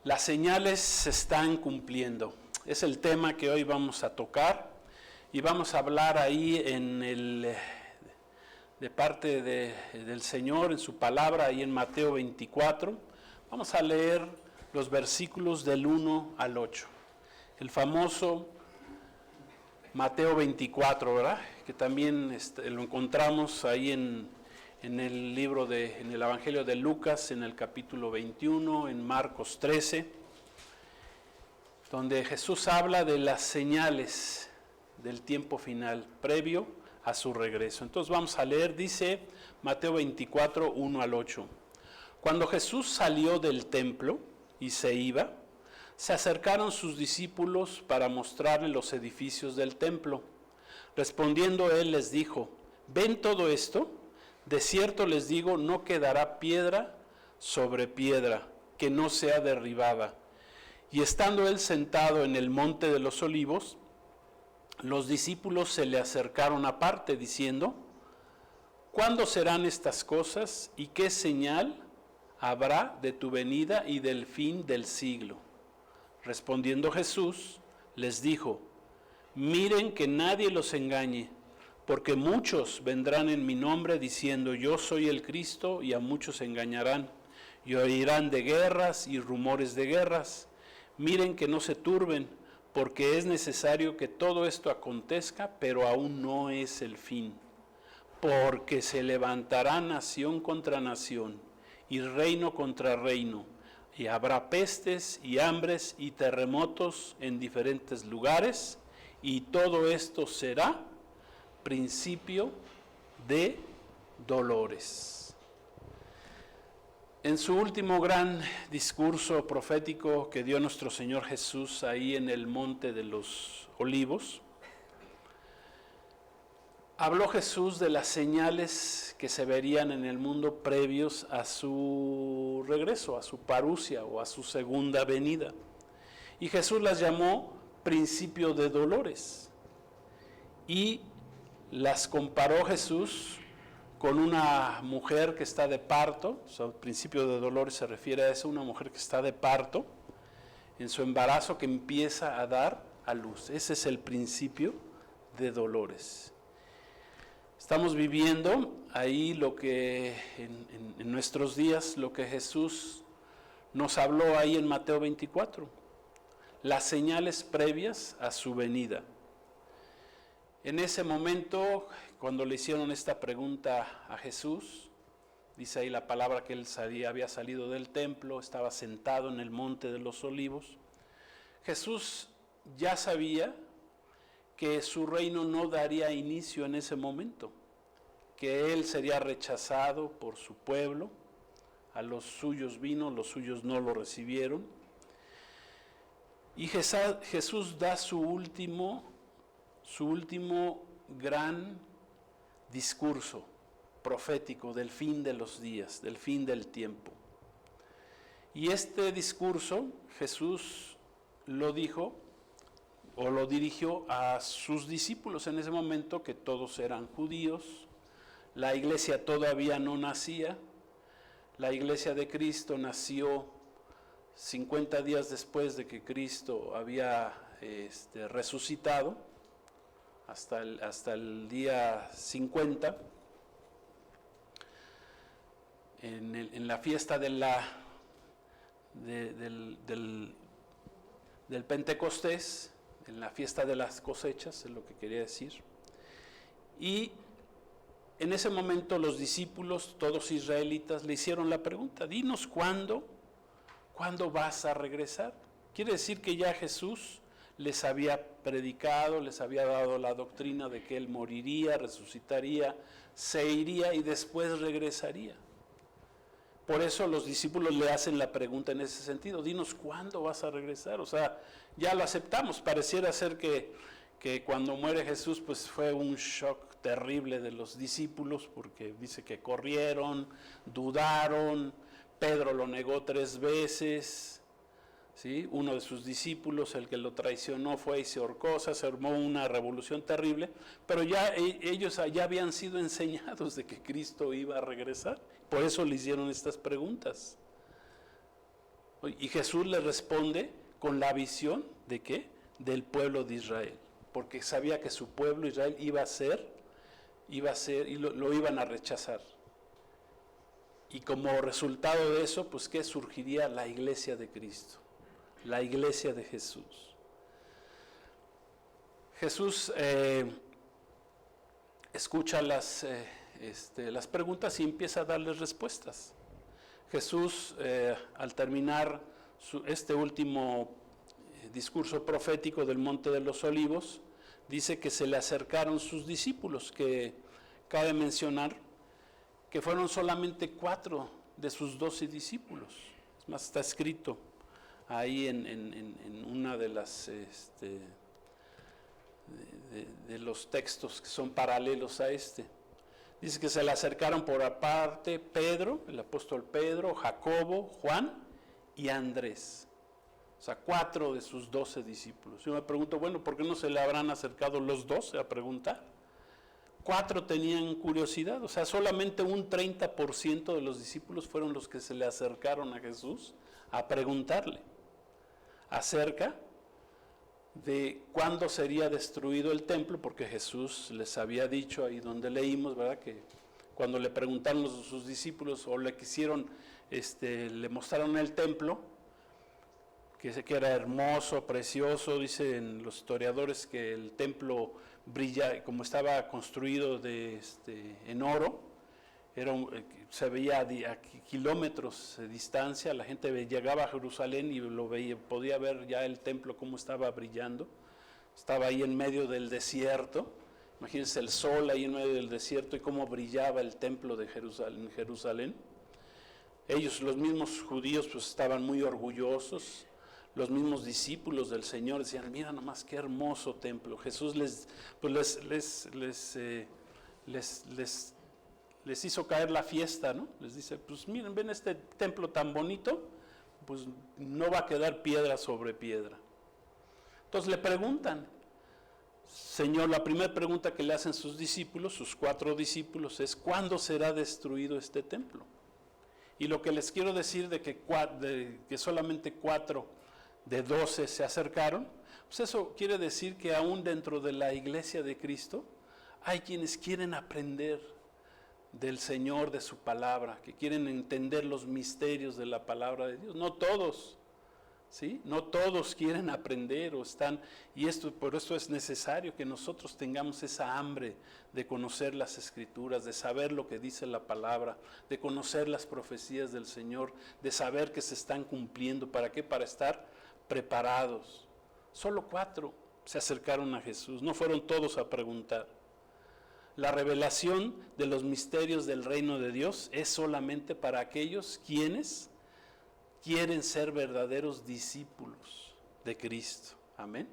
Las señales se están cumpliendo. Es el tema que hoy vamos a tocar y vamos a hablar ahí de parte del Señor en su palabra, ahí en Mateo 24. Vamos a leer los versículos del 1 al 8. El famoso Mateo 24, ¿verdad? Que también lo encontramos ahí en el libro en el Evangelio de Lucas, en el capítulo 21, en Marcos 13, donde Jesús habla de las señales del tiempo final, previo a su regreso. Entonces vamos a leer, dice Mateo 24, 1 al 8. Cuando Jesús salió del templo y se iba, se acercaron sus discípulos para mostrarle los edificios del templo. Respondiendo él les dijo: ¿ven todo esto? De cierto les digo, no quedará piedra sobre piedra que no sea derribada. Y estando él sentado en el monte de los olivos, los discípulos se le acercaron aparte, diciendo: ¿cuándo serán estas cosas y qué señal habrá de tu venida y del fin del siglo? Respondiendo Jesús, les dijo: miren que nadie los engañe, porque muchos vendrán en mi nombre diciendo: yo soy el Cristo, y a muchos engañarán, y oirán de guerras y rumores de guerras. Miren que no se turben, porque es necesario que todo esto acontezca, pero aún no es el fin. Porque se levantará nación contra nación, y reino contra reino, y habrá pestes y hambres y terremotos en diferentes lugares, y todo esto será principio de dolores. En su último gran discurso profético que dio nuestro Señor Jesús ahí en el Monte de los Olivos, habló Jesús de las señales que se verían en el mundo previos a su regreso, a su parusia o a su segunda venida. Y Jesús las llamó principio de dolores. Y las comparó Jesús con una mujer que está de parto. El principio de dolores se refiere a eso, una mujer que está de parto en su embarazo, que empieza a dar a luz. Ese es el principio de dolores. Estamos viviendo ahí lo que en nuestros días, lo que Jesús nos habló ahí en Mateo 24, las señales previas a su venida. En ese momento, cuando le hicieron esta pregunta a Jesús, dice ahí la palabra que él había salido del templo, estaba sentado en el Monte de los Olivos. Jesús ya sabía que su reino no daría inicio en ese momento, que él sería rechazado por su pueblo. A los suyos vino, los suyos no lo recibieron. Y Jesús da su último gran discurso profético del fin de los días, del fin del tiempo. Y este discurso Jesús lo dijo o lo dirigió a sus discípulos en ese momento, que todos eran judíos. La iglesia todavía no nacía. La iglesia de Cristo nació 50 días después de que Cristo había resucitado, hasta el día 50, en la fiesta del Pentecostés, en la fiesta de las cosechas, es lo que quería decir. Y en ese momento los discípulos, todos israelitas, le hicieron la pregunta: dinos ¿cuándo vas a regresar? Quiere decir que ya Jesús les había predicado, les había dado la doctrina de que él moriría, resucitaría, se iría y después regresaría. Por eso los discípulos le hacen la pregunta en ese sentido: dinos ¿cuándo vas a regresar? O sea, ya lo aceptamos. Pareciera ser que cuando muere Jesús pues fue un shock terrible de los discípulos, porque dice que corrieron, dudaron, Pedro lo negó 3 veces. ¿Sí? Uno de sus discípulos, el que lo traicionó, fue y se ahorcó, se armó una revolución terrible, pero ya ellos ya habían sido enseñados de que Cristo iba a regresar. Por eso le hicieron estas preguntas. Y Jesús le responde con la visión ¿de qué? Del pueblo de Israel, porque sabía que su pueblo Israel iba a ser y lo iban a rechazar. Y como resultado de eso, pues ¿qué surgiría? La iglesia de Cristo, la iglesia de Jesús. Jesús escucha las preguntas y empieza a darles respuestas. Jesús, al terminar este último discurso profético del Monte de los Olivos, dice que se le acercaron sus discípulos, que cabe mencionar que fueron solamente 4 de sus 12 discípulos. Es más, está escrito ahí en una de las de los textos que son paralelos a este. Dice que se le acercaron por aparte Pedro, el apóstol Pedro, Jacobo, Juan y Andrés. O sea, 4 de sus 12 discípulos. Yo me pregunto, bueno, ¿por qué no se le habrán acercado los 12 a preguntar? 4 tenían curiosidad, o sea, solamente un 30% de los discípulos fueron los que se le acercaron a Jesús a preguntarle acerca de cuándo sería destruido el templo, porque Jesús les había dicho ahí donde leímos, ¿verdad? Que cuando le preguntaron sus discípulos o le quisieron, le mostraron el templo, que era hermoso, precioso, dicen los historiadores que el templo brilla, como estaba construido en oro, se veía a kilómetros de distancia, la gente llegaba a Jerusalén y lo veía, podía ver ya el templo cómo estaba brillando, estaba ahí en medio del desierto, imagínense el sol ahí en medio del desierto y cómo brillaba el templo de Jerusalén. Ellos, los mismos judíos, pues estaban muy orgullosos. Los mismos discípulos del Señor decían, mira nomás qué hermoso templo. Jesús les hizo caer la fiesta, ¿no? Les dice, pues miren, ven este templo tan bonito, pues no va a quedar piedra sobre piedra. Entonces le preguntan, Señor, la primera pregunta que le hacen sus discípulos, sus 4 discípulos, es ¿cuándo será destruido este templo? Y lo que les quiero decir de que solamente 4 de 12 se acercaron, pues eso quiere decir que aún dentro de la iglesia de Cristo hay quienes quieren aprender del Señor, de su palabra, que quieren entender los misterios de la palabra de Dios. No todos, ¿sí? No todos quieren aprender o están, y por esto es necesario que nosotros tengamos esa hambre de conocer las Escrituras, de saber lo que dice la palabra, de conocer las profecías del Señor, de saber que se están cumpliendo. ¿Para qué? Para estar preparados. Solo 4 se acercaron a Jesús, no fueron todos a preguntar. La revelación de los misterios del reino de Dios es solamente para aquellos quienes quieren ser verdaderos discípulos de Cristo. Amén.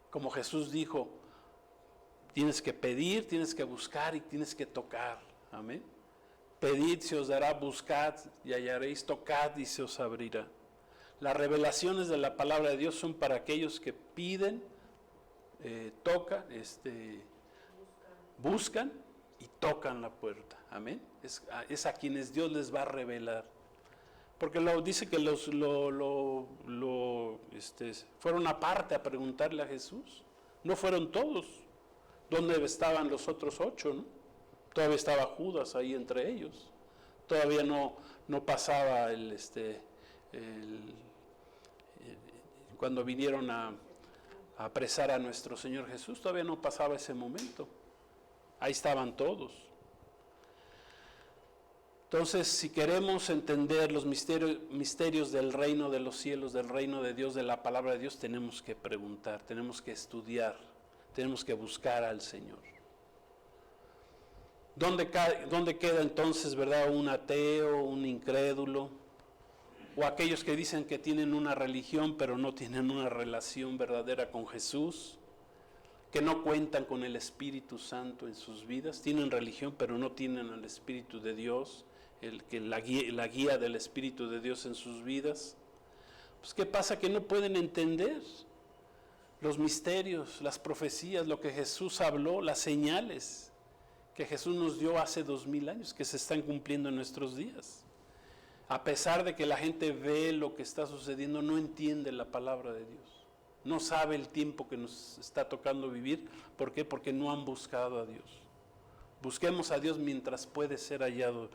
Como Jesús dijo, tienes que pedir, tienes que buscar y tienes que tocar. Amén. Pedid, se os dará, buscad y hallaréis, tocad y se os abrirá. Las revelaciones de la palabra de Dios son para aquellos que piden, tocan, buscan y tocan la puerta. Amén. Es a quienes Dios les va a revelar. Porque dice que fueron aparte a preguntarle a Jesús. No fueron todos. ¿Dónde estaban los otros 8? ¿No? Todavía estaba Judas ahí entre ellos. Todavía no pasaba cuando vinieron a apresar a nuestro Señor Jesús, todavía no pasaba ese momento. Ahí estaban todos. Entonces, si queremos entender los misterios del reino de los cielos, del reino de Dios, de la palabra de Dios, tenemos que preguntar, tenemos que estudiar, tenemos que buscar al Señor. ¿Dónde queda entonces, verdad, un ateo, un incrédulo? O aquellos que dicen que tienen una religión, pero no tienen una relación verdadera con Jesús, que no cuentan con el Espíritu Santo en sus vidas, tienen religión, pero no tienen el Espíritu de Dios, la guía del Espíritu de Dios en sus vidas. Pues ¿qué pasa? Que no pueden entender los misterios, las profecías, lo que Jesús habló, las señales que Jesús nos dio hace 2000 años, que se están cumpliendo en nuestros días. A pesar de que la gente ve lo que está sucediendo, no entiende la palabra de Dios. No sabe el tiempo que nos está tocando vivir. ¿Por qué? Porque no han buscado a Dios. Busquemos a Dios mientras puede ser hallado,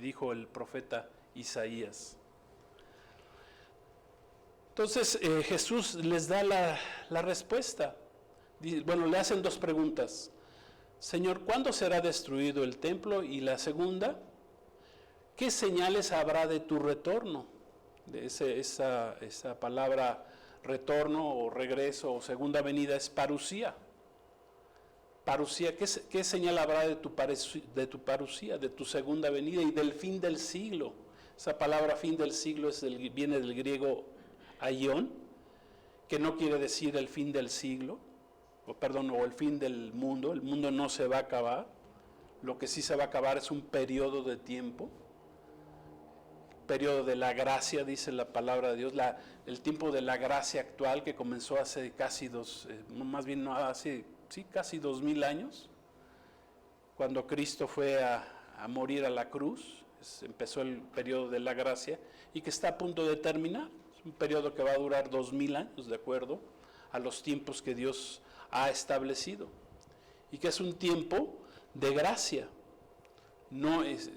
dijo el profeta Isaías. Entonces Jesús les da la respuesta. Bueno, le hacen dos preguntas. Señor, ¿cuándo será destruido el templo? Y la segunda, ¿qué señales habrá de tu retorno? Esa palabra retorno o regreso o segunda venida es parusía. Parusía, ¿qué señal habrá de tu parusía, de tu segunda venida y del fin del siglo? Esa palabra fin del siglo viene del griego aion, que no quiere decir el fin del siglo, o el fin del mundo. El mundo no se va a acabar. Lo que sí se va a acabar es un periodo de tiempo. Periodo de la gracia, dice la palabra de Dios, el tiempo de la gracia actual que comenzó hace casi casi 2000 años, cuando Cristo fue a morir a la cruz. Empezó el periodo de la gracia y que está a punto de terminar. Es un periodo que va a durar 2000 años, de acuerdo a los tiempos que Dios ha establecido, y que es un tiempo de gracia.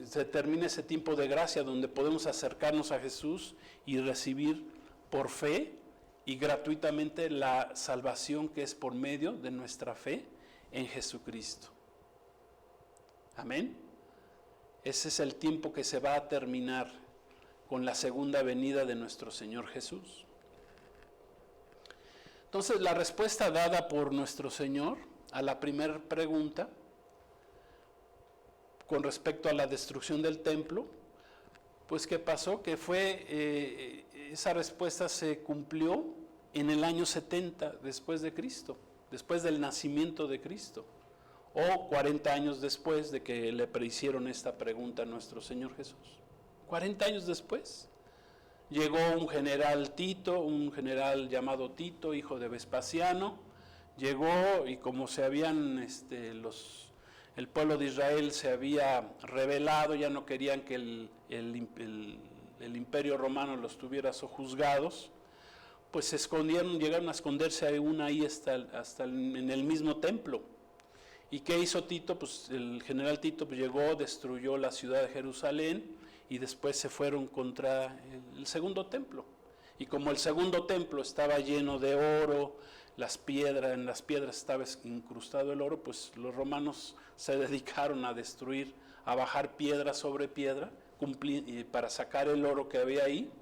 Se termina ese tiempo de gracia donde podemos acercarnos a Jesús y recibir por fe y gratuitamente la salvación que es por medio de nuestra fe en Jesucristo. Amén. Ese es el tiempo que se va a terminar con la segunda venida de nuestro Señor Jesús. Entonces, la respuesta dada por nuestro Señor a la primera pregunta con respecto a la destrucción del templo, pues ¿qué pasó? Que esa respuesta se cumplió en el año 70 después de Cristo, después del nacimiento de Cristo, o 40 años después de que le hicieron esta pregunta a nuestro Señor Jesús. 40 años después llegó un general llamado Tito, hijo de Vespasiano. Llegó, y como se habían el pueblo de Israel se había rebelado, ya no querían que el imperio romano los tuviera sojuzgados, pues se escondieron, llegaron a esconderse ahí hasta en el mismo templo. ¿Y qué hizo Tito? Pues el general Tito llegó, destruyó la ciudad de Jerusalén y después se fueron contra el segundo templo. Y como el segundo templo estaba lleno de oro, en las piedras estaba incrustado el oro, pues los romanos se dedicaron a destruir, a bajar piedra sobre piedra para sacar el oro que había ahí.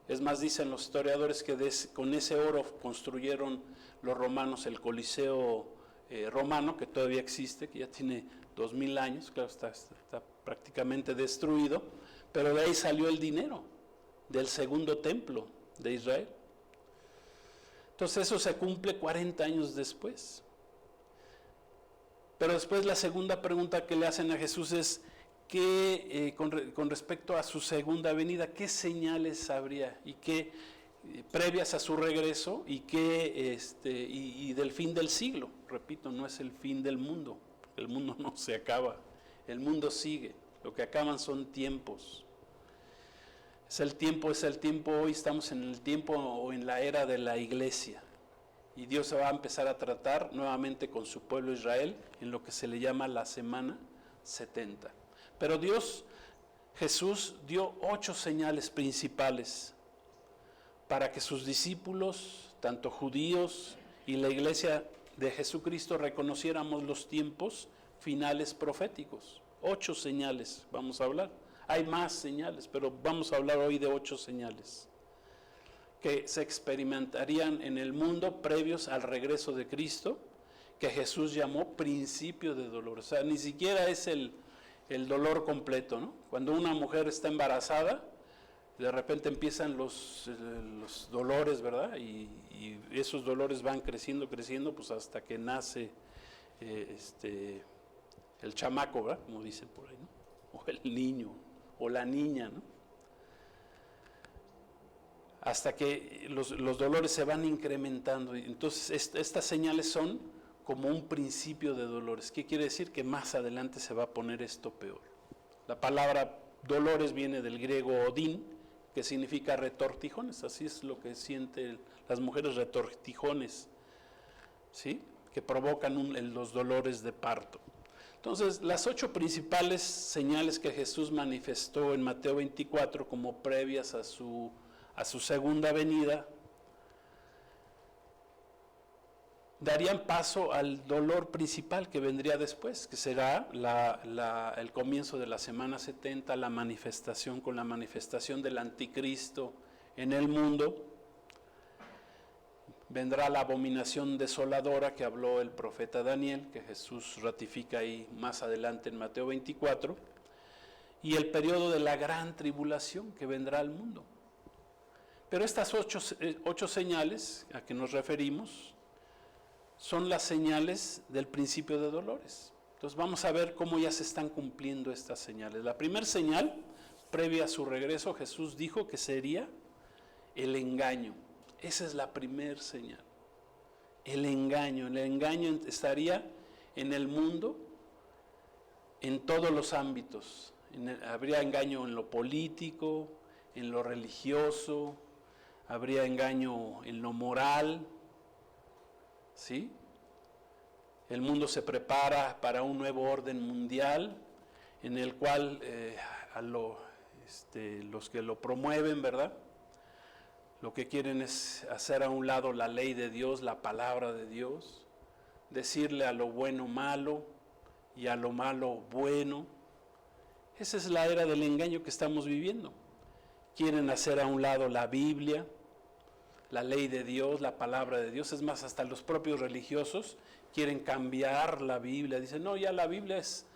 Es más, dicen los historiadores que con ese oro construyeron los romanos el Coliseo romano, que todavía existe, que ya tiene 2000 años, claro, está prácticamente destruido, pero de ahí salió el dinero del segundo templo de Israel. Entonces eso se cumple 40 años después. Pero después la segunda pregunta que le hacen a Jesús es con respecto a su segunda venida, ¿qué señales habría y qué previas a su regreso y del fin del siglo? Repito, no es el fin del mundo. El mundo no se acaba, el mundo sigue. Lo que acaban son tiempos. Es el tiempo, hoy estamos en el tiempo o en la era de la iglesia. Y Dios se va a empezar a tratar nuevamente con su pueblo Israel en lo que se le llama la semana 70. Pero Jesús dio 8 señales principales para que sus discípulos, tanto judíos y la iglesia de Jesucristo, reconociéramos los tiempos finales proféticos. 8 señales vamos a hablar. Hay más señales, pero vamos a hablar hoy de 8 señales que se experimentarían en el mundo previos al regreso de Cristo, que Jesús llamó principio de dolor. O sea, ni siquiera es el dolor completo, ¿no? Cuando una mujer está embarazada, de repente empiezan los dolores, ¿verdad? Y esos dolores van creciendo, pues hasta que nace el chamaco, ¿verdad? Como dicen por ahí, ¿no? O el niño, o la niña, ¿no? Hasta que los dolores se van incrementando. Entonces estas señales son como un principio de dolores. ¿Qué quiere decir? Que más adelante se va a poner esto peor. La palabra Dolores viene del griego odín, que significa retortijones, así es lo que sienten las mujeres, retortijones, ¿sí? Que provocan los dolores de parto. Entonces, las 8 principales señales que Jesús manifestó en Mateo 24 como previas a su segunda venida, darían paso al dolor principal que vendría después, que será el comienzo de la semana 70, la manifestación con la manifestación del anticristo en el mundo. Vendrá la abominación desoladora que habló el profeta Daniel, que Jesús ratifica ahí más adelante en Mateo 24, y el periodo de la gran tribulación que vendrá al mundo. Pero estas 8 señales a que nos referimos son las señales del principio de dolores. Entonces vamos a ver cómo ya se están cumpliendo estas señales. La primera señal, previa a su regreso, Jesús dijo que sería el engaño. Esa es la primera señal. El engaño estaría en el mundo en todos los ámbitos. Habría engaño en lo político, en lo religioso, habría engaño en lo moral, ¿sí? El mundo se prepara para un nuevo orden mundial en el cual los que lo promueven, ¿verdad? Lo que quieren es hacer a un lado la ley de Dios, la palabra de Dios, decirle a lo bueno malo y a lo malo bueno. Esa es la era del engaño que estamos viviendo. Quieren hacer a un lado la Biblia, la ley de Dios, la palabra de Dios. Es más, hasta los propios religiosos quieren cambiar la Biblia. Dicen, no, ya la Biblia es,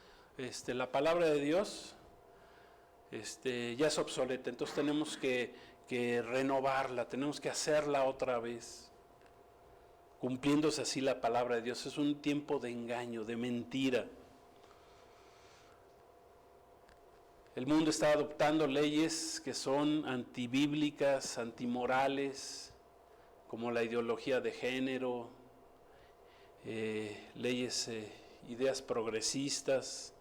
la palabra de Dios ya es obsoleta. Entonces tenemos que renovarla, tenemos que hacerla otra vez, cumpliéndose así la palabra de Dios. Es un tiempo de engaño, de mentira. El mundo está adoptando leyes que son antibíblicas, antimorales, como la ideología de género, ideas progresistas,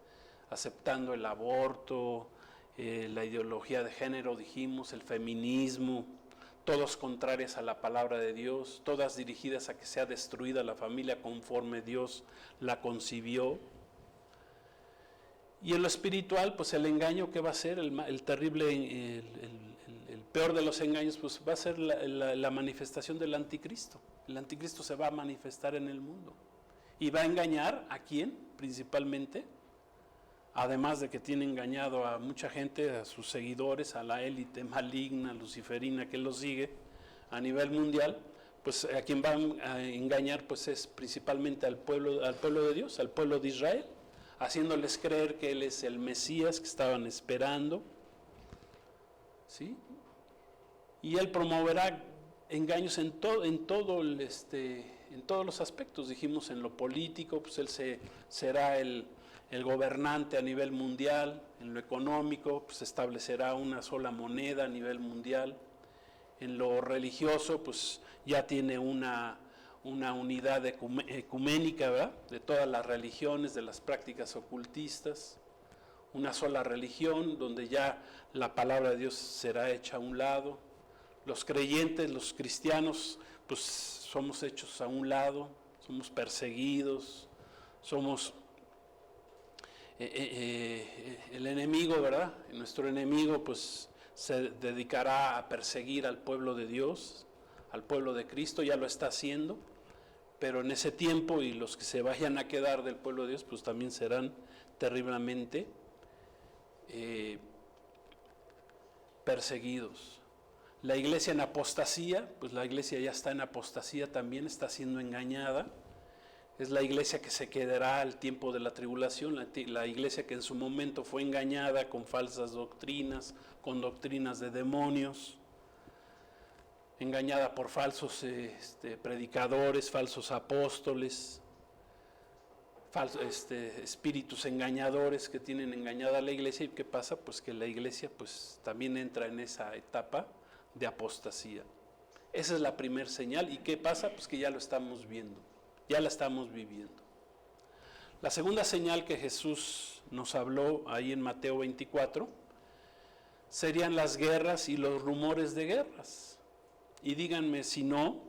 aceptando el aborto, la ideología de género, dijimos, el feminismo, todas contrarias a la palabra de Dios, todas dirigidas a que sea destruida la familia conforme Dios la concibió. Y en lo espiritual, pues el engaño, ¿qué va a ser? El terrible, el peor de los engaños, pues va a ser la manifestación del anticristo. El anticristo se va a manifestar en el mundo. ¿Y va a engañar a quién? Principalmente, además de que tiene engañado a mucha gente, a sus seguidores, a la élite maligna, luciferina que lo sigue a nivel mundial, pues a quien va a engañar pues es principalmente al pueblo de Dios, al pueblo de Israel, haciéndoles creer que Él es el Mesías que estaban esperando, ¿sí? Y Él promoverá engaños en todos los aspectos. Dijimos en lo político, pues Él será el gobernante a nivel mundial. En lo económico, pues establecerá una sola moneda a nivel mundial. En lo religioso, pues ya tiene una unidad ecuménica, ¿verdad? De todas las religiones, de las prácticas ocultistas, una sola religión donde ya la palabra de Dios será hecha a un lado. Los creyentes, los cristianos, pues somos hechos a un lado, somos perseguidos, somos el enemigo, ¿verdad? Nuestro enemigo pues se dedicará a perseguir al pueblo de Dios, al pueblo de Cristo, ya lo está haciendo, pero en ese tiempo, y los que se vayan a quedar del pueblo de Dios, pues también serán terriblemente perseguidos. La iglesia en apostasía, pues la iglesia ya está en apostasía también, está siendo engañada. Es la iglesia que se quedará al tiempo de la tribulación, la iglesia que en su momento fue engañada con falsas doctrinas, con doctrinas de demonios, engañada por falsos predicadores, falsos apóstoles, espíritus engañadores que tienen engañada a la iglesia. ¿Y qué pasa? Pues que la iglesia pues también entra en esa etapa de apostasía. Esa es la primera señal. ¿Y qué pasa? Pues que ya lo estamos viendo, ya la estamos viviendo. La segunda señal que Jesús nos habló ahí en Mateo 24 serían las guerras y los rumores de guerras. Y díganme si no,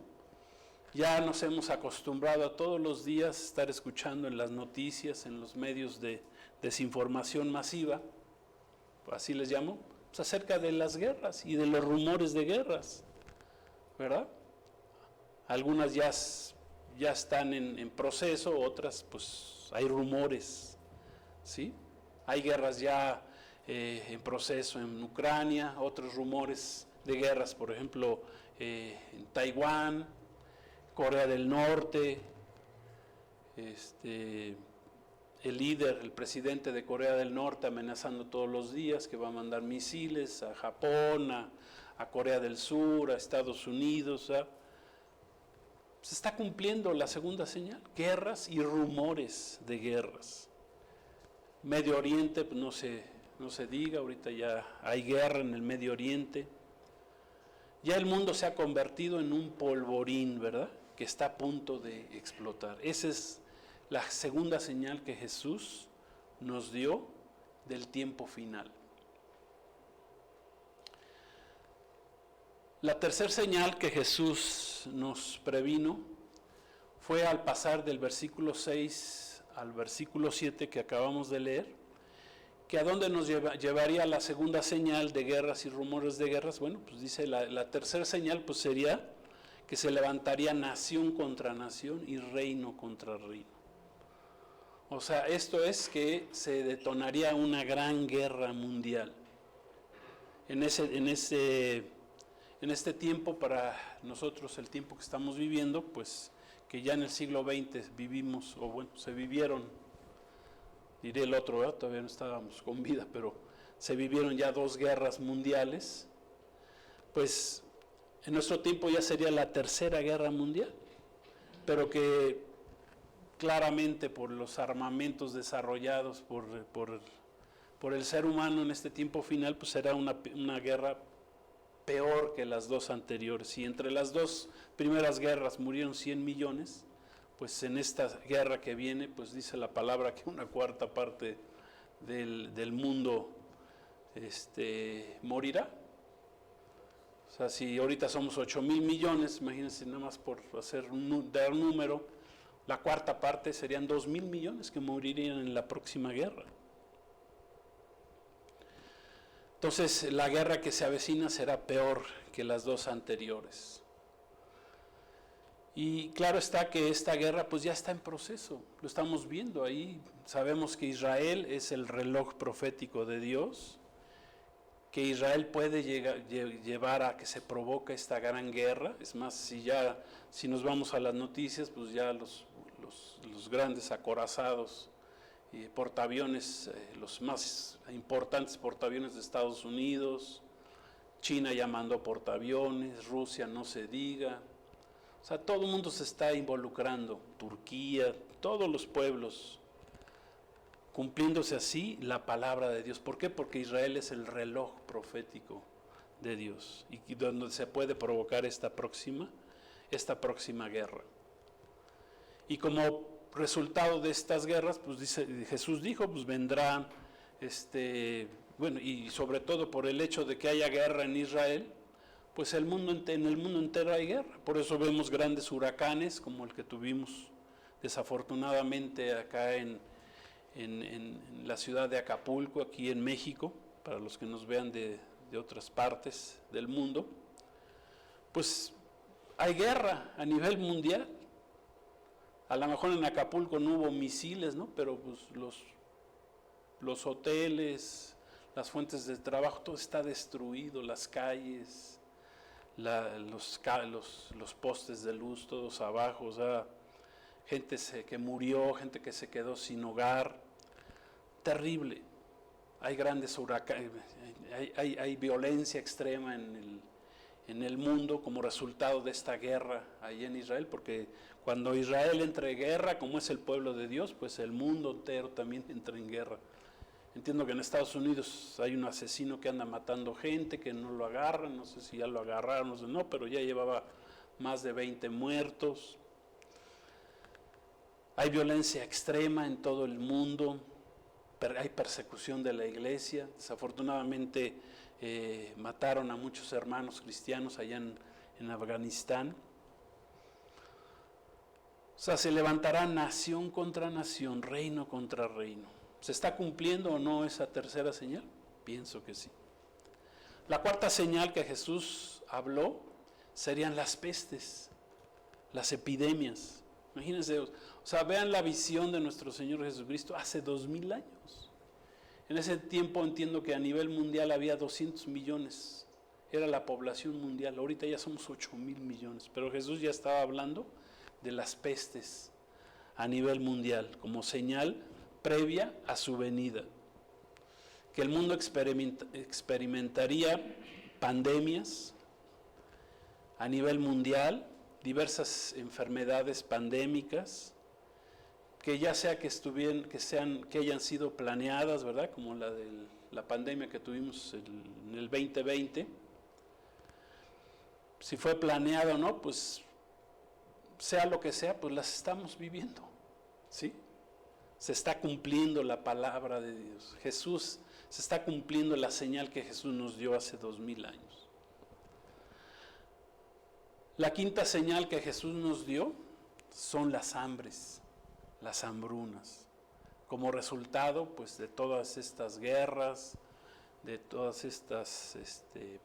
ya nos hemos acostumbrado a todos los días estar escuchando en las noticias, en los medios de desinformación masiva, así les llamo, pues acerca de las guerras y de los rumores de guerras, ¿verdad? Algunas ya están en proceso, otras pues hay rumores, ¿sí? Hay guerras ya en proceso en Ucrania, otros rumores de guerras, por ejemplo, en Taiwán, Corea del Norte, el líder, el presidente de Corea del Norte amenazando todos los días que va a mandar misiles a Japón, a Corea del Sur, a Estados Unidos. Se está cumpliendo la segunda señal, guerras y rumores de guerras. Medio Oriente, pues no se diga, ahorita ya hay guerra en el Medio Oriente. Ya el mundo se ha convertido en un polvorín, ¿verdad?, que está a punto de explotar. Esa es la segunda señal que Jesús nos dio del tiempo final. La tercera señal que Jesús nos previno fue al pasar del versículo 6 al versículo 7 que acabamos de leer, que a dónde nos llevaría la segunda señal de guerras y rumores de guerras. Bueno, pues dice la tercera señal pues sería que se levantaría nación contra nación y reino contra reino. O sea, esto es que se detonaría una gran guerra mundial. En este tiempo, para nosotros, el tiempo que estamos viviendo, pues que ya en el siglo XX vivimos, o bueno, se vivieron, diré el otro, ¿verdad? Todavía no estábamos con vida, pero se vivieron ya 2 guerras mundiales, pues en nuestro tiempo ya sería la tercera guerra mundial, pero que claramente por los armamentos desarrollados por el ser humano en este tiempo final, pues será una guerra peor que las 2 anteriores. Y entre las 2 primeras guerras murieron 100 millones, pues en esta guerra que viene, pues dice la palabra que una cuarta parte del mundo morirá. O sea, si ahorita somos 8,000 millones, imagínense nada más por dar un número, la cuarta parte serían 2,000 millones que morirían en la próxima guerra. Entonces, la guerra que se avecina será peor que las 2 anteriores. Y claro está que esta guerra pues ya está en proceso, lo estamos viendo ahí. Sabemos que Israel es el reloj profético de Dios, que Israel puede llevar a que se provoque esta gran guerra. Es más, si nos vamos a las noticias, pues ya los grandes acorazados y portaaviones, los más importantes portaaviones de Estados Unidos, China ya mandó portaaviones, Rusia no se diga. O sea, todo el mundo se está involucrando, Turquía, todos los pueblos, cumpliéndose así la palabra de Dios. ¿Por qué? Porque Israel es el reloj profético de Dios y donde se puede provocar esta próxima guerra. Y como resultado de estas guerras, pues Jesús dijo, pues vendrán, bueno, y sobre todo por el hecho de que haya guerra en Israel, pues en el mundo entero hay guerra. Por eso vemos grandes huracanes como el que tuvimos desafortunadamente acá en la ciudad de Acapulco, aquí en México, para los que nos vean de otras partes del mundo. Pues hay guerra a nivel mundial. A lo mejor en Acapulco no hubo misiles, ¿no? Pero pues los hoteles, las fuentes de trabajo, todo está destruido, las calles, los postes de luz, todos abajo, o sea, gente que murió, gente que se quedó sin hogar, terrible. Hay grandes huracanes, hay violencia extrema en el mundo como resultado de esta guerra ahí en Israel, porque cuando Israel entra en guerra, como es el pueblo de Dios, pues el mundo entero también entra en guerra. Entiendo que en Estados Unidos hay un asesino que anda matando gente, que no lo agarran, no sé si ya lo agarraron, no sé, no, pero ya llevaba más de 20 muertos. Hay violencia extrema en todo el mundo, hay persecución de la iglesia. Desafortunadamente mataron a muchos hermanos cristianos allá en Afganistán. O sea, se levantará nación contra nación, reino contra reino. ¿Se está cumpliendo o no esa tercera señal? Pienso que sí. La cuarta señal que Jesús habló serían las pestes, las epidemias. Imagínense, o sea, vean la visión de nuestro Señor Jesucristo hace 2000 años. En ese tiempo entiendo que a nivel mundial había 200 millones, era la población mundial. Ahorita ya somos 8,000 millones, pero Jesús ya estaba hablando de las pestes a nivel mundial, como señal previa a su venida. Que el mundo experimentaría pandemias a nivel mundial, diversas enfermedades pandémicas, que ya sea que hayan sido planeadas, ¿verdad? Como la pandemia que tuvimos en el 2020. Si fue planeado o no, pues sea lo que sea, pues las estamos viviendo, ¿sí? Se está cumpliendo la palabra de Dios. Se está cumpliendo la señal que Jesús nos dio hace 2000 años. La quinta señal que Jesús nos dio son las hambres, las hambrunas, como resultado pues de todas estas guerras, de todas estas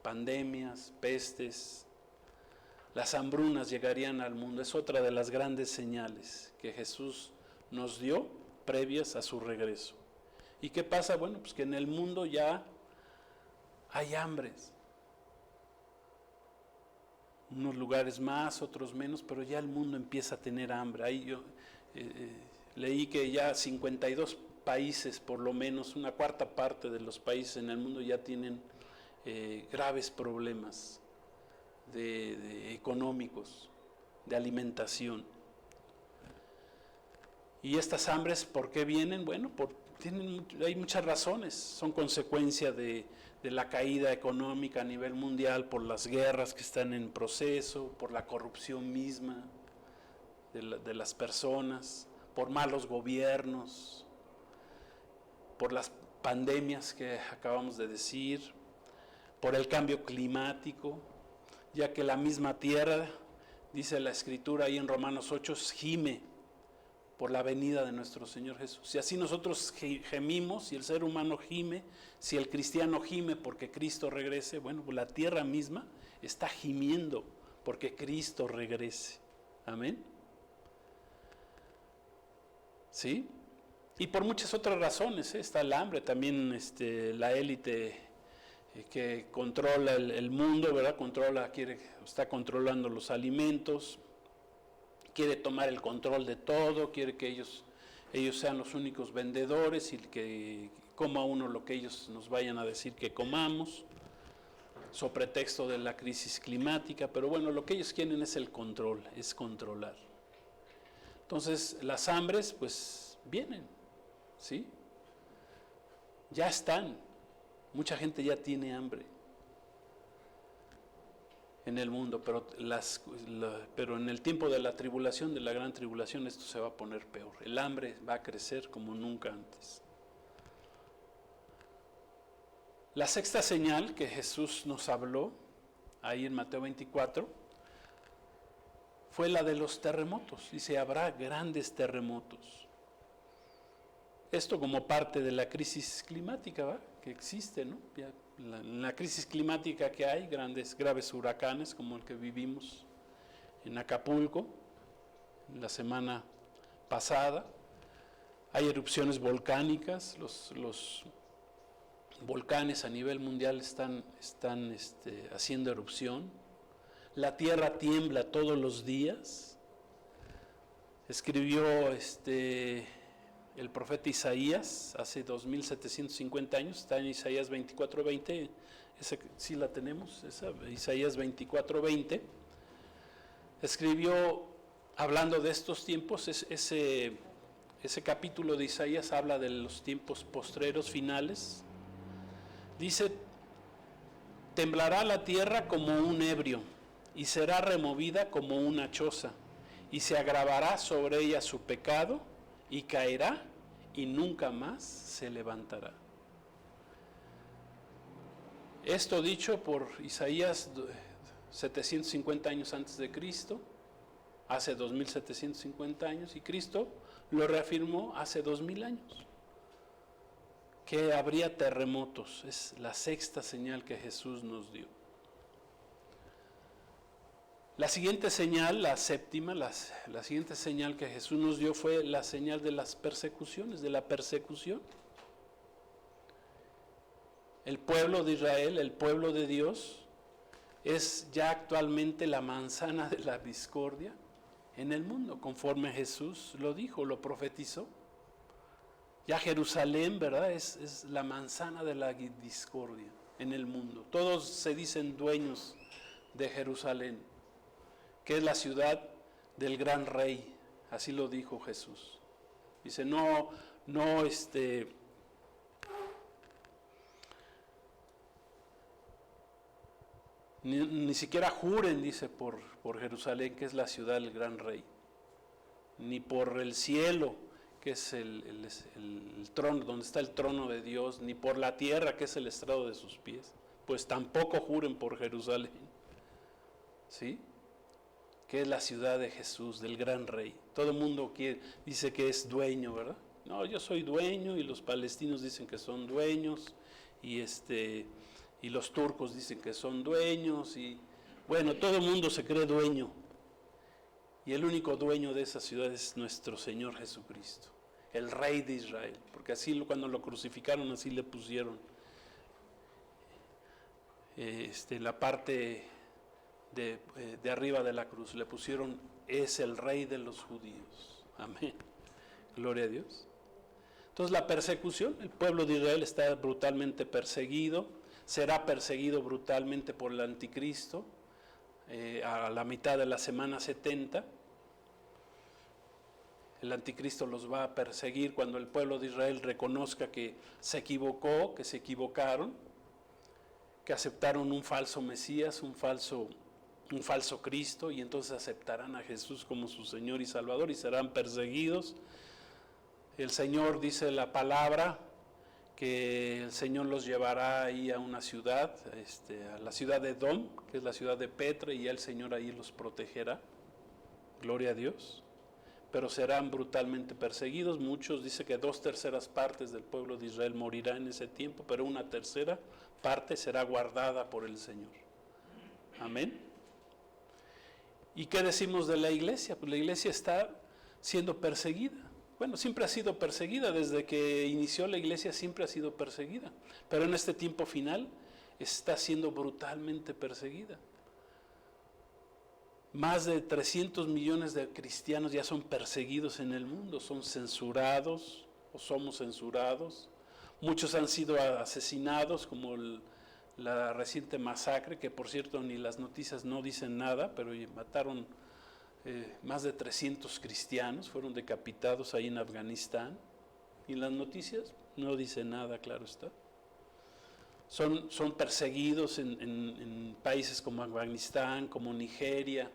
pandemias, pestes. Las hambrunas llegarían al mundo. Es otra de las grandes señales que Jesús nos dio previas a su regreso. ¿Y qué pasa? Bueno, pues que en el mundo ya hay hambres. Unos lugares más, otros menos, pero ya el mundo empieza a tener hambre. Ahí yo leí que ya 52 países, por lo menos una cuarta parte de los países en el mundo ya tienen graves problemas de económicos, de alimentación. Y estas hambres, ¿por qué vienen? Bueno, hay muchas razones. Son consecuencia de la caída económica a nivel mundial, por las guerras que están en proceso, por la corrupción misma de las personas, por malos gobiernos, por las pandemias que acabamos de decir, por el cambio climático, ya que la misma tierra, dice la Escritura ahí en Romanos 8, gime por la venida de nuestro Señor Jesús. Si así nosotros gemimos, si el ser humano gime, si el cristiano gime porque Cristo regrese, bueno, pues la tierra misma está gimiendo porque Cristo regrese. Amén. ¿Sí? Y por muchas otras razones, está el hambre, también la élite que controla el mundo, ¿verdad? Está controlando los alimentos, quiere tomar el control de todo, quiere que ellos sean los únicos vendedores y que coma uno lo que ellos nos vayan a decir que comamos, so pretexto de la crisis climática, pero bueno, lo que ellos quieren es el control, es controlar. Entonces, las hambres, pues, vienen, ¿sí? Ya están. Mucha gente ya tiene hambre en el mundo, pero en el tiempo de la tribulación, de la gran tribulación, esto se va a poner peor. El hambre va a crecer como nunca antes. La sexta señal que Jesús nos habló, ahí en Mateo 24, fue la de los terremotos. Dice, habrá grandes terremotos. Esto como parte de la crisis climática, ¿va? Que existe, ¿no? Ya, la crisis climática que hay, graves huracanes como el que vivimos en Acapulco la semana pasada. Hay erupciones volcánicas, los volcanes a nivel mundial están haciendo erupción. La tierra tiembla todos los días. Escribió el profeta Isaías hace 2750 años, está en Isaías 24:20, esa sí la tenemos, Isaías 24:20. Escribió, hablando de estos tiempos, ese capítulo de Isaías habla de los tiempos postreros finales. Dice, temblará la tierra como un ebrio y será removida como una choza, y se agravará sobre ella su pecado, y caerá y nunca más se levantará. Esto dicho por Isaías 750 años antes de Cristo, hace 2750 años, y Cristo lo reafirmó hace 2000 años, que habría terremotos. Es la sexta señal que Jesús nos dio. La siguiente señal, la séptima, la siguiente señal que Jesús nos dio fue la señal de las persecuciones, de la persecución. El pueblo de Israel, el pueblo de Dios, es ya actualmente la manzana de la discordia en el mundo, conforme Jesús lo dijo, lo profetizó. Ya Jerusalén, ¿verdad? Es la manzana de la discordia en el mundo. Todos se dicen dueños de Jerusalén, que es la ciudad del gran rey, así lo dijo Jesús. Dice, ni siquiera juren, dice, por Jerusalén, que es la ciudad del gran rey, ni por el cielo, que es el trono, donde está el trono de Dios, ni por la tierra, que es el estrado de sus pies, pues tampoco juren por Jerusalén, ¿sí? Que es la ciudad de Jesús, del gran rey. Todo el mundo dice que es dueño, ¿verdad? No, yo soy dueño, y los palestinos dicen que son dueños, y los turcos dicen que son dueños, y bueno, todo el mundo se cree dueño. Y el único dueño de esa ciudad es nuestro Señor Jesucristo, el Rey de Israel, porque así cuando lo crucificaron, así le pusieron la parte de arriba de la cruz, le pusieron, es el Rey de los judíos. Amén. Gloria a Dios. Entonces la persecución, el pueblo de Israel está brutalmente perseguido, será perseguido brutalmente por el anticristo a la mitad de la semana 70. El anticristo los va a perseguir cuando el pueblo de Israel reconozca que se equivocó, que se equivocaron, que aceptaron un falso Mesías, un falso Cristo, y entonces aceptarán a Jesús como su Señor y Salvador y serán perseguidos. El Señor dice la palabra que el Señor los llevará ahí a una ciudad, a la ciudad de Edom, que es la ciudad de Petra, y el Señor ahí los protegerá. Gloria a Dios. Pero serán brutalmente perseguidos. Muchos dicen que 2/3 partes del pueblo de Israel morirá en ese tiempo, pero 1/3 parte será guardada por el Señor. Amén. ¿Y qué decimos de la iglesia? Pues la iglesia está siendo perseguida. Bueno, siempre ha sido perseguida, desde que inició la iglesia siempre ha sido perseguida, pero en este tiempo final está siendo brutalmente perseguida. Más de 300 millones de cristianos ya son perseguidos en el mundo, son censurados o somos censurados. Muchos han sido asesinados, como la reciente masacre, que por cierto ni las noticias no dicen nada, pero mataron más de 300 cristianos, fueron decapitados ahí en Afganistán, y las noticias no dicen nada, claro está. Son perseguidos en países como Afganistán, como Nigeria,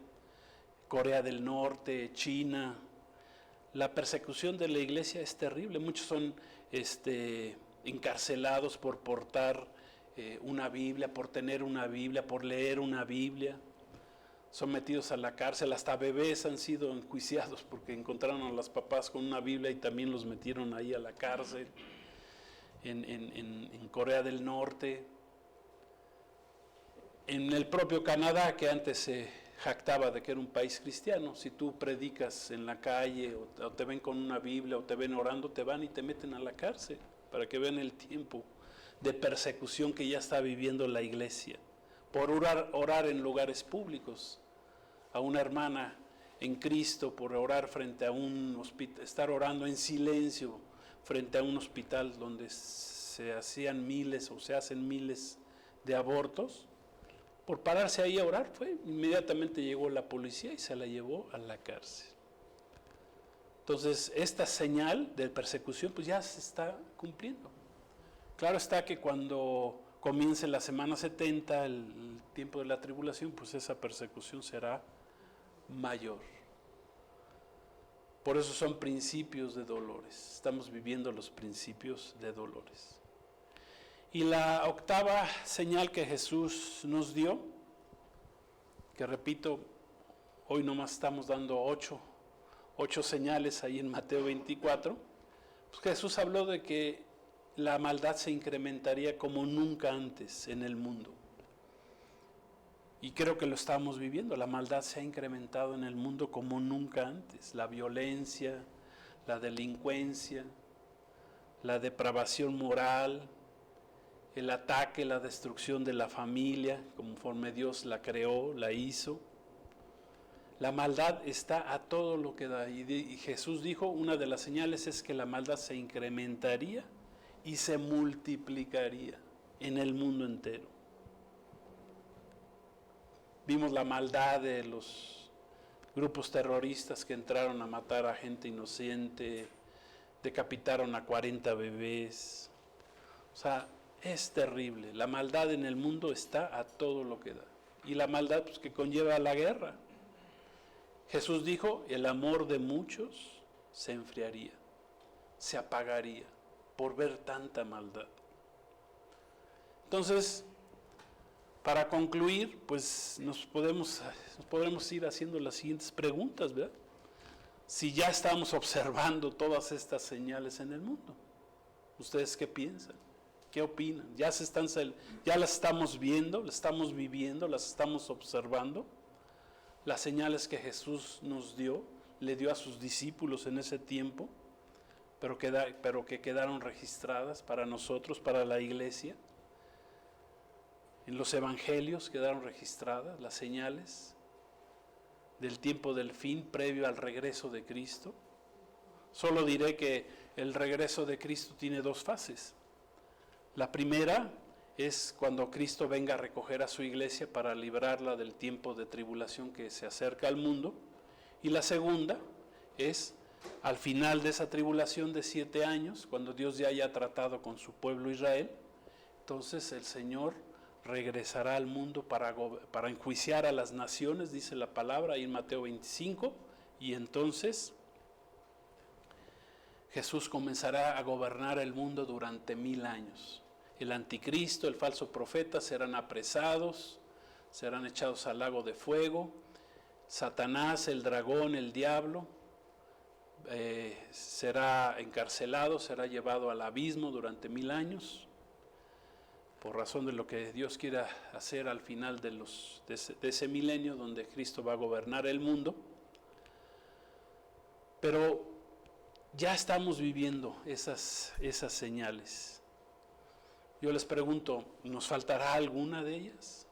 Corea del Norte, China. La persecución de la iglesia es terrible. Muchos son encarcelados por portar una Biblia, por tener una Biblia, por leer una Biblia. Son metidos a la cárcel, hasta bebés han sido enjuiciados porque encontraron a los papás con una Biblia y también los metieron ahí a la cárcel. En Corea del Norte, en el propio Canadá, que antes se jactaba de que era un país cristiano, si tú predicas en la calle o te ven con una Biblia o te ven orando, te van y te meten a la cárcel, para que vean el tiempo de persecución que ya está viviendo la iglesia, por orar en lugares públicos. A una hermana en Cristo, por orar frente a un hospital, estar orando en silencio frente a un hospital donde se hacían miles o se hacen miles de abortos, por pararse ahí a orar, inmediatamente llegó la policía y se la llevó a la cárcel. Entonces, esta señal de persecución pues ya se está cumpliendo. Claro está que cuando comience la semana 70, el tiempo de la tribulación, pues esa persecución será mayor. Por eso son principios de dolores. Estamos viviendo los principios de dolores. Y la octava señal que Jesús nos dio, que repito, hoy nomás estamos dando ocho señales ahí en Mateo 24, pues Jesús habló de que la maldad se incrementaría como nunca antes en el mundo. Y creo que lo estamos viviendo, la maldad se ha incrementado en el mundo como nunca antes. La violencia, la delincuencia, la depravación moral, el ataque, la destrucción de la familia, conforme Dios la creó, la hizo. La maldad está a todo lo que da. Y Jesús dijo, una de las señales es que la maldad se incrementaría y se multiplicaría en el mundo entero. Vimos la maldad de los grupos terroristas que entraron a matar a gente inocente, decapitaron a 40 bebés. O sea, es terrible. La maldad en el mundo está a todo lo que da. Y la maldad pues, que conlleva la guerra. Jesús dijo, el amor de muchos se enfriaría, se apagaría por ver tanta maldad. Entonces, para concluir, pues nos podremos ir haciendo las siguientes preguntas, ¿verdad? Si ya estamos observando todas estas señales en el mundo, ¿ustedes qué piensan? ¿Qué opinan? ¿Ya las estamos viendo, las estamos viviendo, las estamos observando? Las señales que Jesús nos dio, le dio a sus discípulos en ese tiempo, pero que quedaron registradas para nosotros, para la iglesia. En los evangelios quedaron registradas las señales del tiempo del fin previo al regreso de Cristo. Solo diré que el regreso de Cristo tiene dos fases. La primera es cuando Cristo venga a recoger a su iglesia para librarla del tiempo de tribulación que se acerca al mundo. Y la segunda es al final de esa tribulación de 7 años, cuando Dios ya haya tratado con su pueblo Israel, entonces el Señor regresará al mundo para enjuiciar a las naciones, dice la palabra ahí en Mateo 25, y entonces Jesús comenzará a gobernar el mundo durante 1000 años. El anticristo, el falso profeta serán apresados, serán echados al lago de fuego. Satanás, el dragón, el diablo, será encarcelado, será llevado al abismo durante 1000 años, por razón de lo que Dios quiera hacer al final de ese milenio donde Cristo va a gobernar el mundo. Pero ya estamos viviendo esas señales. Yo les pregunto, ¿nos faltará alguna de ellas?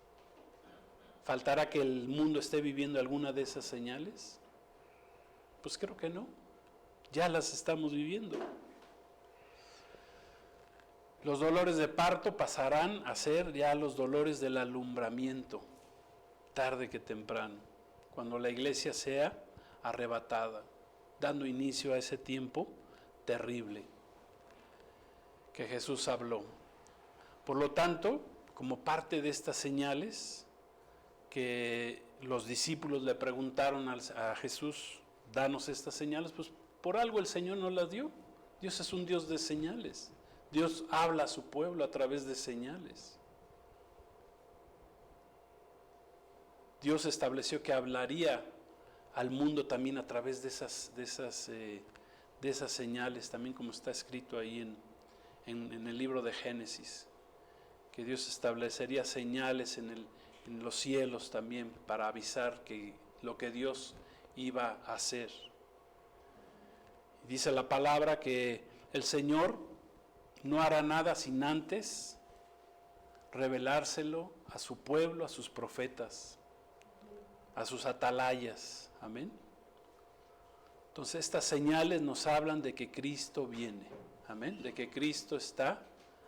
¿Faltará que el mundo esté viviendo alguna de esas señales? Pues creo que no, ya las estamos viviendo. Los dolores de parto pasarán a ser ya los dolores del alumbramiento, tarde que temprano, cuando la iglesia sea arrebatada, dando inicio a ese tiempo terrible que Jesús habló. Por lo tanto, como parte de estas señales que los discípulos le preguntaron a Jesús, danos estas señales, pues por algo el Señor nos las dio. Dios es un Dios de señales. Dios habla a su pueblo a través de señales. Dios estableció que hablaría al mundo también a través de esas señales, también como está escrito ahí en el libro de Génesis, que Dios establecería señales en los cielos también para avisar que lo que Dios iba a hacer. Dice la palabra que el Señor no hará nada sin antes revelárselo a su pueblo, a sus profetas, a sus atalayas. Amén. Entonces estas señales nos hablan de que Cristo viene. Amén. De que Cristo está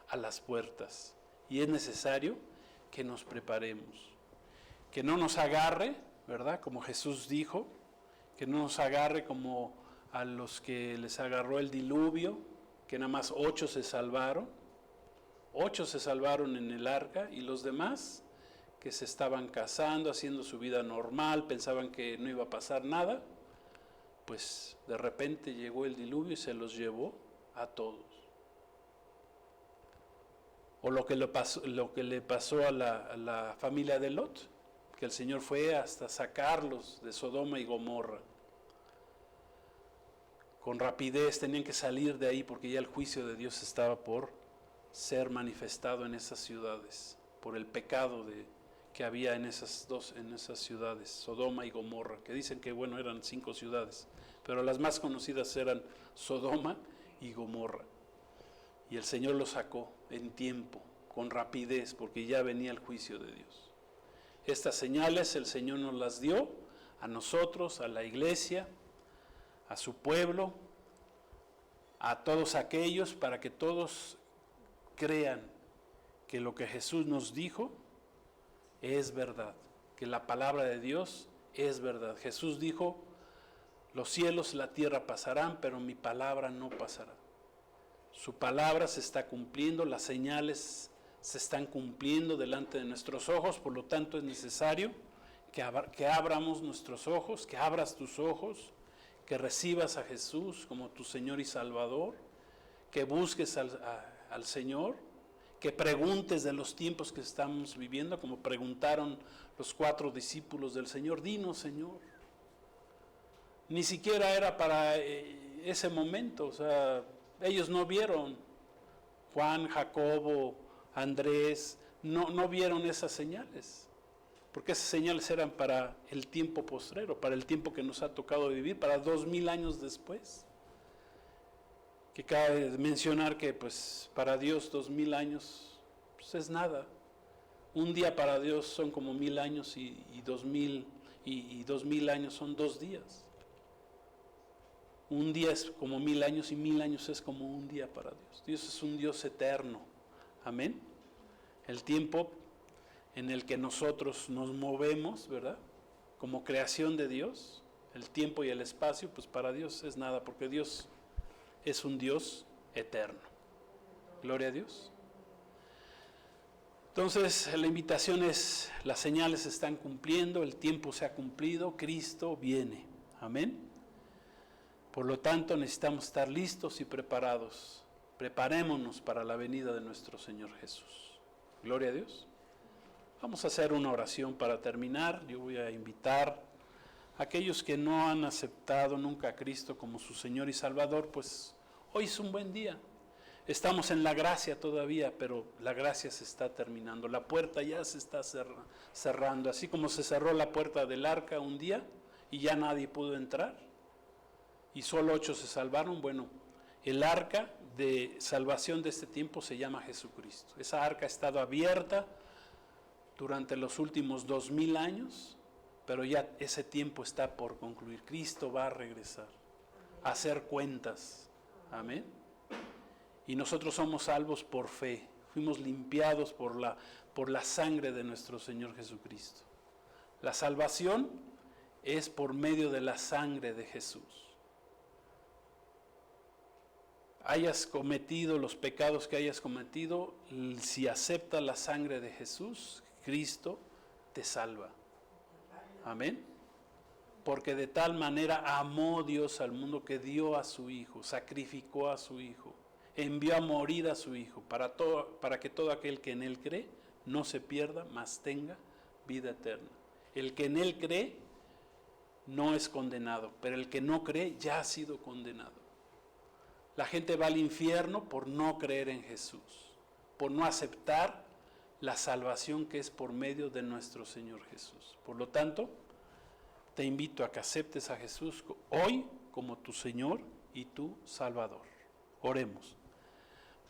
a las puertas. Y es necesario que nos preparemos. Que no nos agarre, ¿verdad? Como Jesús dijo, que no nos agarre como a los que les agarró el diluvio, que nada más 8 se salvaron. 8 se salvaron en el arca y los demás que se estaban casando, haciendo su vida normal, pensaban que no iba a pasar nada, pues de repente llegó el diluvio y se los llevó a todos. O lo que le pasó a la familia de Lot, que el Señor fue hasta sacarlos de Sodoma y Gomorra. Con rapidez tenían que salir de ahí porque ya el juicio de Dios estaba por ser manifestado en esas ciudades, por el pecado que había en esas ciudades, Sodoma y Gomorra, que dicen que bueno, eran 5 ciudades, pero las más conocidas eran Sodoma y Gomorra. Y el Señor los sacó en tiempo, con rapidez, porque ya venía el juicio de Dios. Estas señales el Señor nos las dio a nosotros, a la iglesia, a su pueblo, a todos aquellos, para que todos crean que lo que Jesús nos dijo es verdad, que la palabra de Dios es verdad. Jesús dijo, los cielos y la tierra pasarán, pero mi palabra no pasará. Su palabra se está cumpliendo, las señales se están cumpliendo delante de nuestros ojos, por lo tanto es necesario que abramos nuestros ojos, que abras tus ojos, que recibas a Jesús como tu Señor y Salvador, que busques al Señor, que preguntes de los tiempos que estamos viviendo, como preguntaron los 4 discípulos del Señor, dinos, Señor. Ni siquiera era para ese momento, o sea, ellos no vieron, Juan, Jacobo, Andrés, no vieron esas señales, porque esas señales eran para el tiempo postrero, para el tiempo que nos ha tocado vivir, para 2000 años después. Que cabe mencionar que pues para Dios 2000 años pues es nada. Un día para Dios son como 1000 años y 2000 años son 2 días. Un día es como 1000 años y 1000 años es como un día para Dios. Dios es un Dios eterno. Amén. El tiempo en el que nosotros nos movemos, ¿verdad? Como creación de Dios, el tiempo y el espacio, pues para Dios es nada, porque Dios es un Dios eterno. Gloria a Dios. Entonces la invitación es, las señales se están cumpliendo, el tiempo se ha cumplido, Cristo viene. Amén. Por lo tanto necesitamos estar listos y preparados. Preparémonos para la venida de nuestro Señor Jesús. Gloria a Dios. Vamos a hacer una oración para terminar. Yo voy a invitar a aquellos que no han aceptado nunca a Cristo como su Señor y Salvador, pues hoy es un buen día. Estamos en la gracia todavía, pero la gracia se está terminando. La puerta ya se está cerrando, así como se cerró la puerta del arca un día y ya nadie pudo entrar y solo 8 se salvaron. Bueno, el arca de salvación de este tiempo se llama Jesucristo. Esa arca ha estado abierta durante los últimos 2000 años, pero ya ese tiempo está por concluir. Cristo va a regresar a hacer cuentas. Amén. Y nosotros somos salvos por fe. Fuimos limpiados por la sangre de nuestro Señor Jesucristo. La salvación es por medio de la sangre de Jesús. Hayas cometido los pecados que hayas cometido, si aceptas la sangre de Jesús, Cristo te salva. Amén. Porque de tal manera amó Dios al mundo que dio a su Hijo, sacrificó a su Hijo, envió a morir a su Hijo, para que todo aquel que en Él cree no se pierda, mas tenga vida eterna. El que en Él cree no es condenado, pero el que no cree ya ha sido condenado. La gente va al infierno por no creer en Jesús, por no aceptar la salvación que es por medio de nuestro Señor Jesús. Por lo tanto, te invito a que aceptes a Jesús hoy como tu Señor y tu Salvador. Oremos.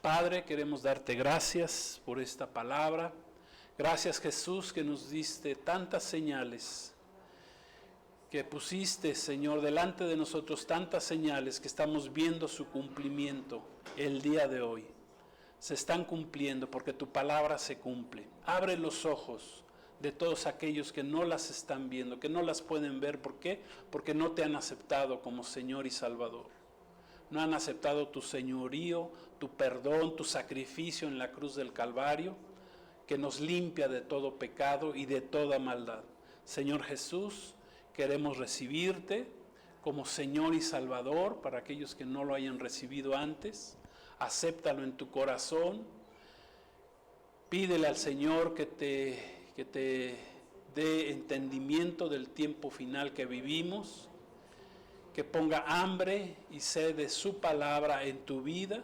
Padre, queremos darte gracias por esta palabra. Gracias, Jesús, que nos diste tantas señales, que pusiste, Señor, delante de nosotros tantas señales que estamos viendo su cumplimiento el día de hoy. Se están cumpliendo porque tu palabra se cumple. Abre los ojos de todos aquellos que no las están viendo, que no las pueden ver. ¿Por qué? Porque no te han aceptado como Señor y Salvador. No han aceptado tu señorío, tu perdón, tu sacrificio en la cruz del Calvario, que nos limpia de todo pecado y de toda maldad. Señor Jesús, queremos recibirte como Señor y Salvador para aquellos que no lo hayan recibido antes. Acéptalo en tu corazón. Pídele al Señor que te dé entendimiento del tiempo final que vivimos, que ponga hambre y sed de su palabra en tu vida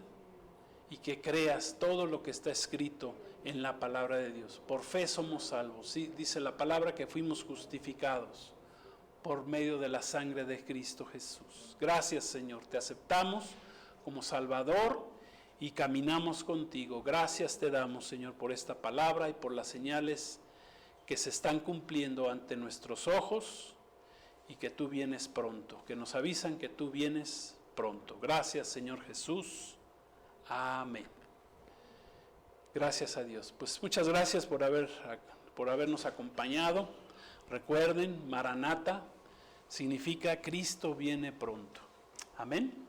y que creas todo lo que está escrito en la palabra de Dios. Por fe somos salvos. Sí, dice la palabra que fuimos justificados por medio de la sangre de Cristo Jesús. Gracias, Señor, te aceptamos como Salvador y caminamos contigo. Gracias te damos, Señor, por esta palabra y por las señales que se están cumpliendo ante nuestros ojos y que tú vienes pronto, que nos avisan que tú vienes pronto. Gracias, Señor Jesús. Amén. Gracias a Dios. Pues muchas gracias por habernos acompañado. Recuerden, Maranata significa Cristo viene pronto. Amén.